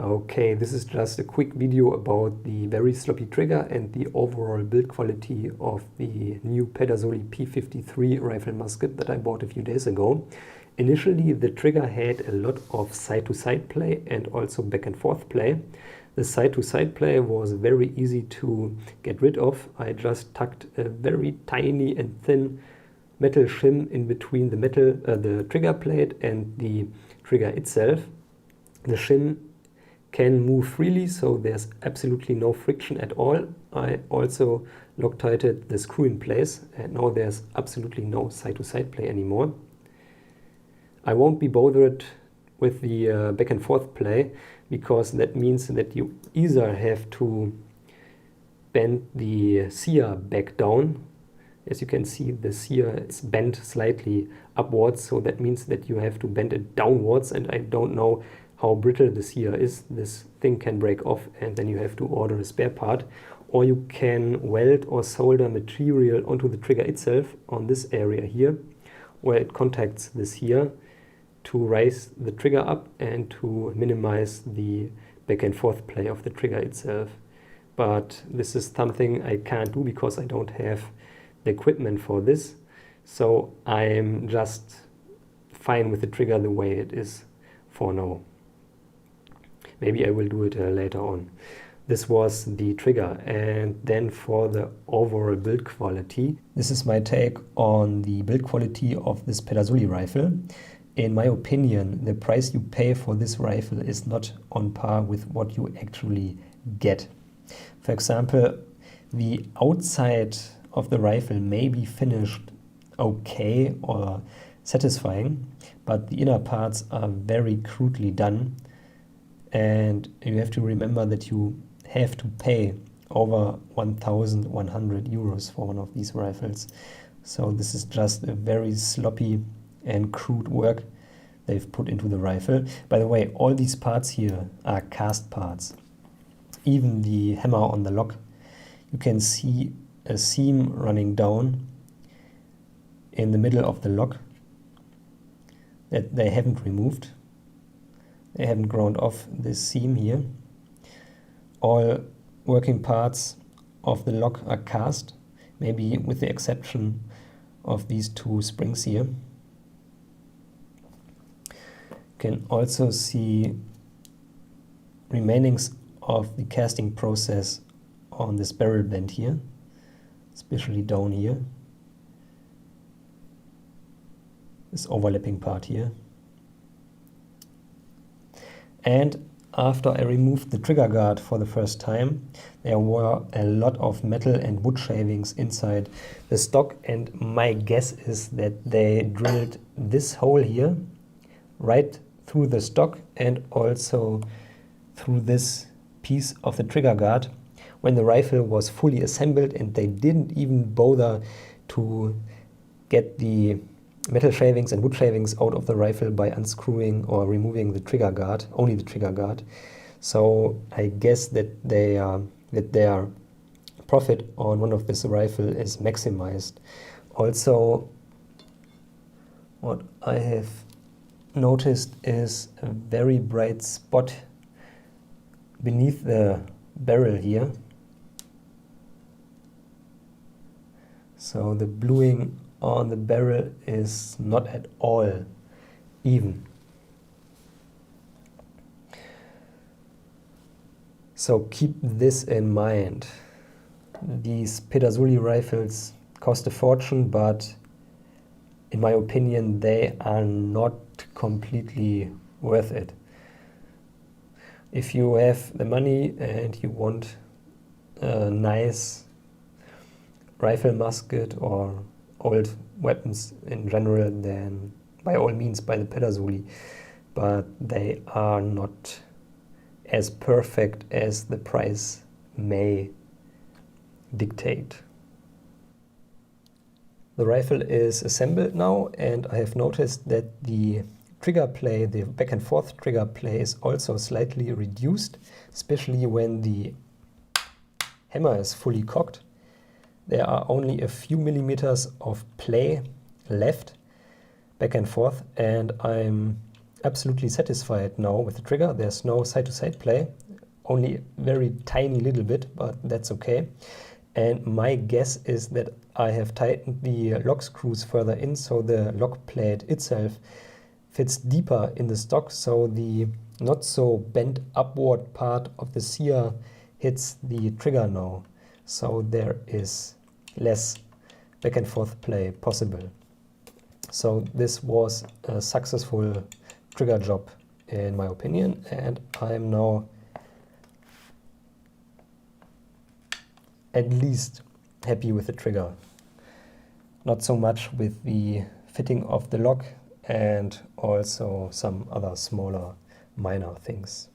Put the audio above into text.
Okay, this is just a quick video about the very sloppy trigger and the overall build quality of the new Pedersoli P53 rifle musket that I bought a few days ago. Initially, the trigger had a lot of side-to-side play and also back and forth play. The side-to-side play was very easy to get rid of. I just tucked a very tiny and thin metal shim in between the trigger plate and the trigger itself. The shim can move freely, so there's absolutely no friction at all. I also Loctited the screw in place, and now there's absolutely no side-to-side play anymore. I won't be bothered with the back and forth play, because that means that you either have to bend the sear back down. As you can see, the sear is bent slightly upwards, so that means that you have to bend it downwards, and I don't know how brittle the sear is. This thing can break off and then you have to order a spare part. Or you can weld or solder material onto the trigger itself on this area here, where it contacts the sear, to raise the trigger up and to minimize the back and forth play of the trigger itself. But this is something I can't do because I don't have the equipment for this. So I'm just fine with the trigger the way it is for now. Maybe I will do it later on. This was the trigger, and then for the overall build quality. This is my take on the build quality of this Pedersoli rifle. In my opinion, the price you pay for this rifle is not on par with what you actually get. For example, the outside of the rifle may be finished okay or satisfying, but the inner parts are very crudely done. And you have to remember that you have to pay over 1,100 euros for one of these rifles. So this is just a very sloppy and crude work they've put into the rifle. By the way, all these parts here are cast parts. Even the hammer on the lock, you can see a seam running down in the middle of the lock that they haven't removed. They haven't ground off this seam here. All working parts of the lock are cast, maybe with the exception of these two springs here. You can also see remainings of the casting process on this barrel bend here, especially down here. This overlapping part here. And after I removed the trigger guard for the first time, there were a lot of metal and wood shavings inside the stock, and my guess is that they drilled this hole here right through the stock and also through this piece of the trigger guard when the rifle was fully assembled, and they didn't even bother to get the metal shavings and wood shavings out of the rifle by unscrewing or removing the trigger guard, only the trigger guard. So I guess that their profit on one of this rifle is maximized. Also, what I have noticed is a very bright spot beneath the barrel here. So the bluing on the barrel is not at all even. So keep this in mind. These Pedersoli rifles cost a fortune, but in my opinion they are not completely worth it. If you have the money and you want a nice rifle musket or old weapons in general, then by all means buy the Pedersoli, but they are not as perfect as the price may dictate. The rifle is assembled now, and I have noticed that the trigger play, the back and forth trigger play, is also slightly reduced, especially when the hammer is fully cocked. There are only a few millimeters of play left back and forth, and I'm absolutely satisfied now with the trigger. There's no side-to-side play, only very tiny little bit, but that's okay. And my guess is that I have tightened the lock screws further in, so the lock plate itself fits deeper in the stock, so the not so bent upward part of the sear hits the trigger now. So there is less back and forth play possible. So this was a successful trigger job in my opinion, and I'm now at least happy with the trigger. Not so much with the fitting of the lock and also some other smaller minor things.